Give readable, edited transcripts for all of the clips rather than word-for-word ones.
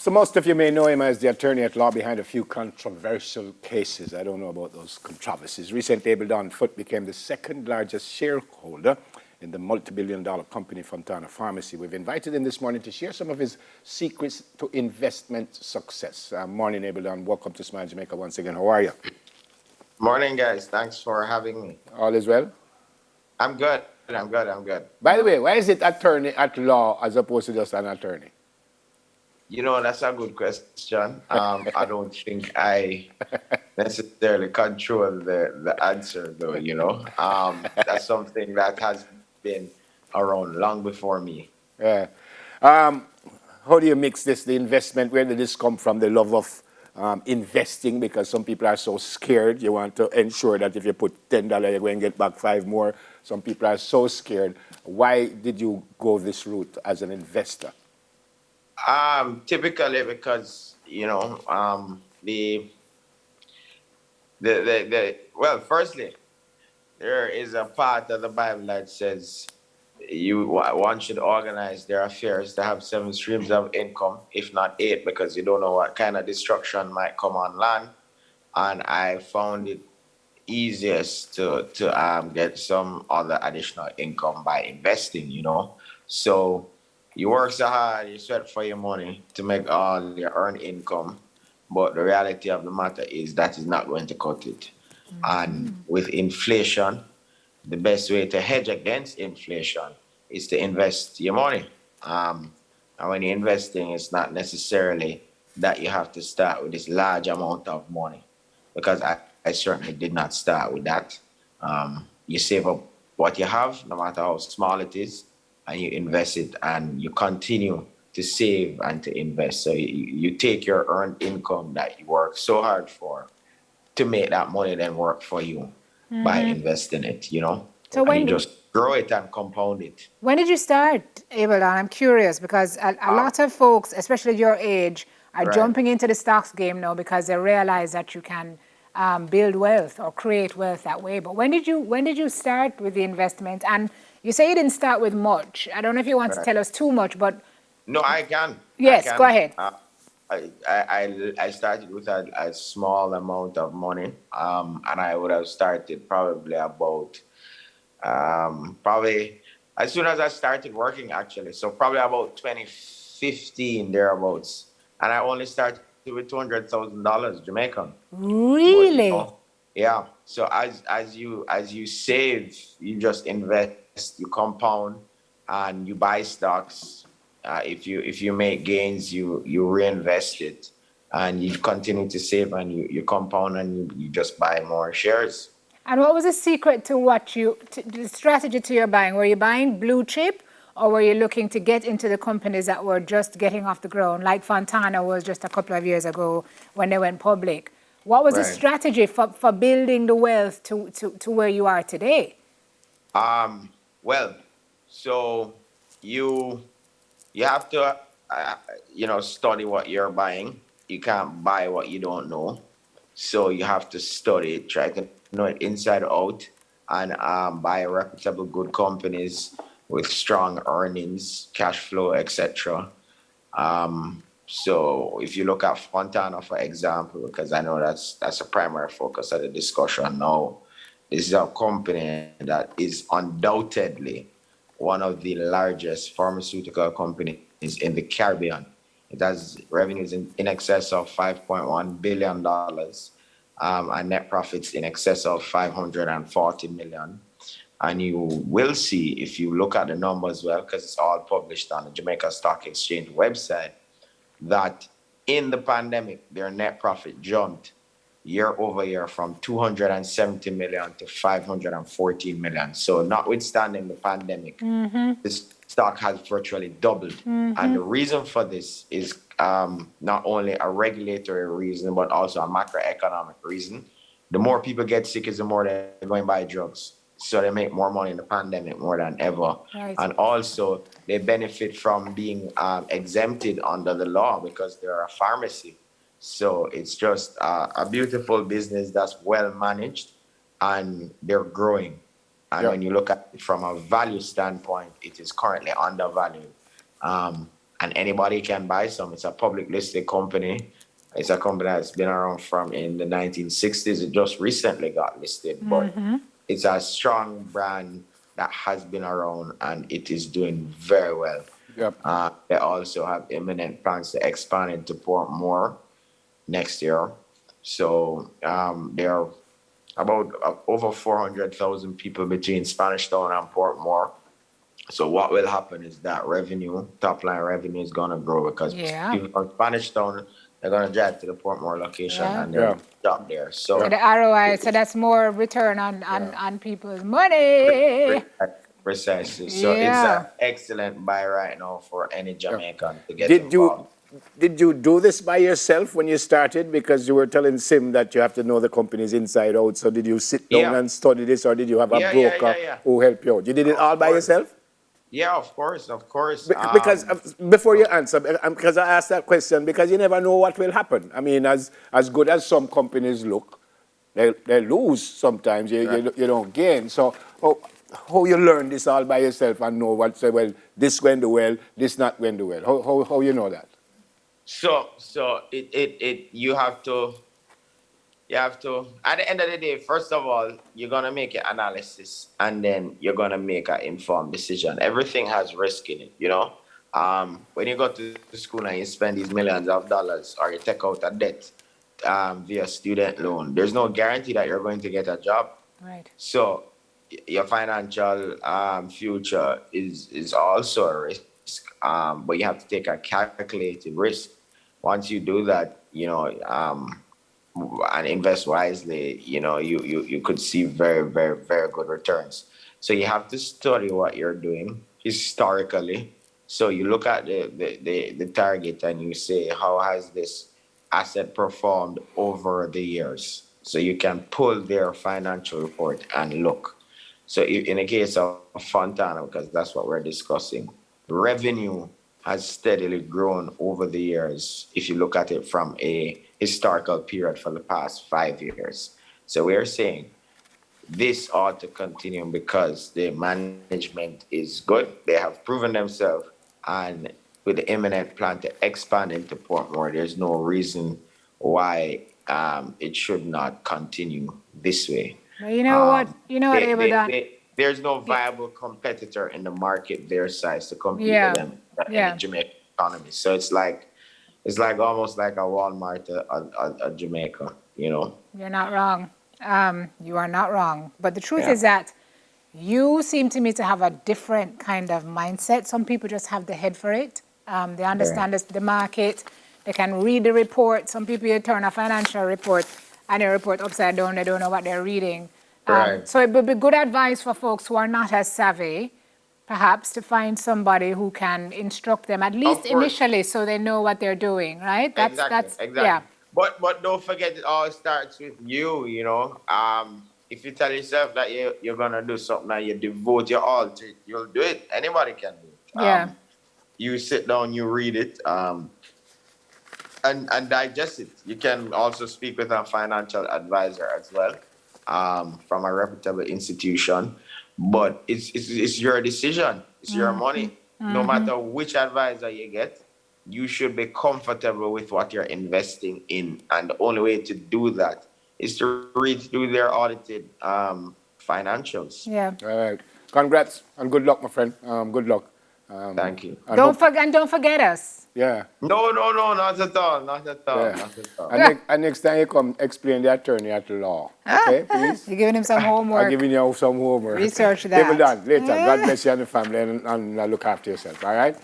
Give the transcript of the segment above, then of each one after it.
So most of you may know him as the attorney at law behind a few controversial cases. I don't know about those controversies. Recently, Foote became the second largest shareholder in the multi-billion-dollar company Fontana Pharmacy. We've invited him this morning to share some of his secrets to investment success. Morning, Abel. Welcome to Smile Jamaica once again. How are you? Morning, guys. Thanks for having me. All is well? I'm good. I'm good. By the way, why is it attorney at law as opposed to just an attorney? You know, that's a good question. I don't think I necessarily control the answer, though, you know. That's something that has been around long before me. Yeah. How do you mix this, the investment? Where did this come from, the love of investing? Because some people are so scared. You want to ensure that if you put $10, you're going to get back 5 more. Some people are so scared. Why did you go this route as an investor? Typically because, you know, well, firstly, there is a part of the Bible that says one should organize their affairs to have 7 streams of income, if not 8, because you don't know what kind of destruction might come on land. And I found it easiest to get some other additional income by investing, you know. So you work so hard, you sweat for your money to make all your earned income, but the reality of the matter is that is not going to cut it. And with inflation, the best way to hedge against inflation is to invest your money. And when you're investing, it's not necessarily that you have to start with this large amount of money, because I certainly did not start with that. You save up what you have, no matter how small it is, and you invest it, and you continue to save and to invest. So you take your earned income that you work so hard for to make that money then work for you by investing it, you know? So when you just grow it and compound it. When did you start, Abel? I'm curious because a lot of folks, especially your age, are jumping into the stocks game now because they realize that you can build wealth or create wealth that way. But when did you start with the investment? And you say you didn't start with much. I don't know if you want to tell us too much, but no, I can. Yes, go ahead. I started with a small amount of money, and I would have started probably about probably as soon as I started working, actually. So probably about 2015 thereabouts, and I only started with $200,000 Jamaican. Really? But, you know, yeah. So as you save, you just invest, you compound, and you buy stocks. If you make gains, you reinvest it, and you continue to save, and you compound, and you just buy more shares. And what was the secret to the strategy to your buying? Were you buying blue chip, or were you looking to get into the companies that were just getting off the ground, like Fontana was just a couple of years ago when they went public? What was the strategy for building the wealth to where you are today? Well, so you have to study what you're buying. You can't buy what you don't know. So you have to study it, try to know it inside out, and buy reputable good companies with strong earnings, cash flow, etc. So if you look at Fontana, for example, because I know that's a primary focus of the discussion now, this is a company that is undoubtedly one of the largest pharmaceutical companies in the Caribbean. It has revenues in excess of $5.1 billion and net profits in excess of $540 million. And you will see, if you look at the numbers well, because it's all published on the Jamaica Stock Exchange website, that in the pandemic, their net profit jumped year over year from $270 million to $514 million. So notwithstanding the pandemic, this stock has virtually doubled. And the reason for this is not only a regulatory reason, but also a macroeconomic reason. The more people get sick is the more they're going to buy drugs. So they make more money in the pandemic more than ever. Right. And also they benefit from being exempted under the law because they're a pharmacy. So it's just a beautiful business that's well managed, and they're growing. And when you look at it from a value standpoint, it is currently undervalued. and anybody can buy some. It's a public listed company. It's a company that's been around from in the 1960s. It just recently got listed, but it's a strong brand that has been around and it is doing very well. Yep. They also have imminent plans to expand into Portmore next year. So there are about over 400,000 people between Spanish Town and Portmore. So what will happen is that revenue, top line revenue, is gonna grow because people from Spanish Town, they're gonna drive to the Portmore location and they'll shop there. So So the ROI, so that's more return on people's money. precisely. So it's an excellent buy right now for any Jamaican to get Did you involved. did you do this by yourself when you started? Because you were telling Sim that you have to know the company's inside out. So did you sit down and study this, or did you have a broker who helped you out? You did it all by yourself? Yeah, of course. Because before you answer, because I asked that question, because you never know what will happen. I mean, as good as some companies look, they lose sometimes. You don't gain. So how you learn this all by yourself and know what say, well, this going to well, this not going to well. How you know that? So you have to, at the end of the day, first of all, you're going to make an analysis and then you're going to make an informed decision. Everything has risk in it, you know. When you go to school and you spend these millions of dollars or you take out a debt via student loan, there's no guarantee that you're going to get a job. Right. So your financial future is also a risk, but you have to take a calculated risk. Once you do that, you know, and invest wisely, you know, you could see very, very, very good returns. So you have to study what you're doing historically. So you look at the target and you say, how has this asset performed over the years? So you can pull their financial report and look. So in the case of Fontana, because that's what we're discussing, revenue has steadily grown over the years if you look at it from a historical period for the past 5 years. So we're saying this ought to continue because the management is good. They have proven themselves, and with the imminent plan to expand into Portmore, there's no reason why it should not continue this way. Well, you know what? You know what, Abel? There's no viable competitor in the market their size to compete with them in the Jamaican economy. So it's like almost like a Walmart at Jamaica, you know. You're not wrong. You are not wrong. But the truth is that you seem to me to have a different kind of mindset. Some people just have the head for it. They understand the market. They can read the report. Some people, you turn a financial report and a report upside down. They don't know what they're reading. So it would be good advice for folks who are not as savvy, perhaps, to find somebody who can instruct them, at least initially, so they know what they're doing, right? Exactly. Yeah. But don't forget, it all starts with you, you know. If you tell yourself that you're going to do something and you devote your all to it, you'll do it. Anybody can do it. You sit down, you read it, and digest it. You can also speak with a financial advisor as well, from a reputable institution. But it's your decision. It's your money. No matter which advisor you get, you should be comfortable with what you're investing in. And the only way to do that is to read through their audited financials. Yeah. All right. Congrats and good luck, my friend. Good luck. Thank you. Don't forget us. Yeah. No, not at all. Not at all. Yeah. Not at all. And next time you come, explain the attorney at law. Okay, please? You're giving him some homework. I'm giving you some homework. Research that. Table done. Later. God bless you and the family, and look after yourself. All right?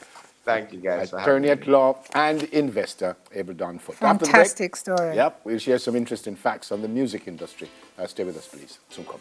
Thank you, guys. Attorney at law and investor, Abel Foote. Fantastic story. Yep. We'll share some interesting facts on the music industry. Stay with us, please. Soon come.